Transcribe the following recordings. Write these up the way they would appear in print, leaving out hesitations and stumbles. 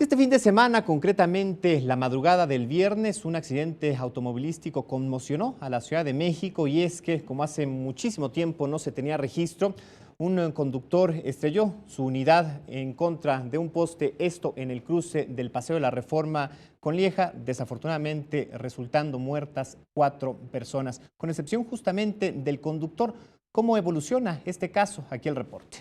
Este fin de semana, concretamente la madrugada del viernes, un accidente automovilístico conmocionó a la Ciudad de México y es que, como hace muchísimo tiempo no se tenía registro, un conductor estrelló su unidad en contra de un poste, esto en el cruce del Paseo de la Reforma con Lieja, desafortunadamente resultando muertas 4 personas, con excepción justamente del conductor. ¿Cómo evoluciona este caso? Aquí el reporte.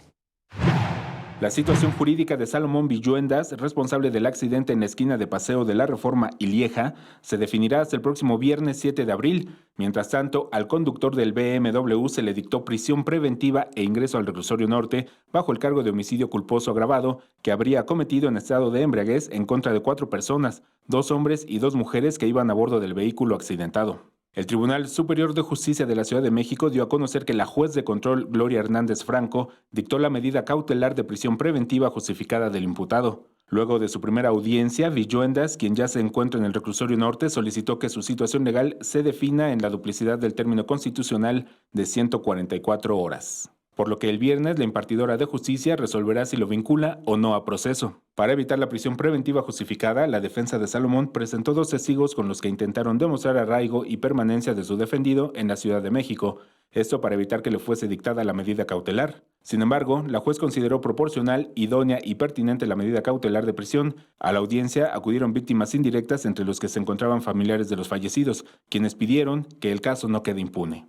La situación jurídica de Salomón Villuendas, responsable del accidente en la esquina de Paseo de la Reforma y Lieja, se definirá hasta el próximo viernes 7 de abril. Mientras tanto, al conductor del BMW se le dictó prisión preventiva e ingreso al reclusorio norte bajo el cargo de homicidio culposo agravado que habría cometido en estado de embriaguez en contra de 4 personas, 2 hombres y 2 mujeres que iban a bordo del vehículo accidentado. El Tribunal Superior de Justicia de la Ciudad de México dio a conocer que la juez de control Gloria Hernández Franco dictó la medida cautelar de prisión preventiva justificada del imputado. Luego de su primera audiencia, Villuendas, quien ya se encuentra en el reclusorio norte, solicitó que su situación legal se defina en la duplicidad del término constitucional de 144 horas. Por lo que el viernes la impartidora de justicia resolverá si lo vincula o no a proceso. Para evitar la prisión preventiva justificada, la defensa de Salomón presentó 2 testigos con los que intentaron demostrar arraigo y permanencia de su defendido en la Ciudad de México, esto para evitar que le fuese dictada la medida cautelar. Sin embargo, la juez consideró proporcional, idónea y pertinente la medida cautelar de prisión. A la audiencia acudieron víctimas indirectas entre los que se encontraban familiares de los fallecidos, quienes pidieron que el caso no quede impune.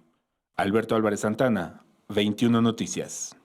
Alberto Álvarez Santana, 21 Noticias.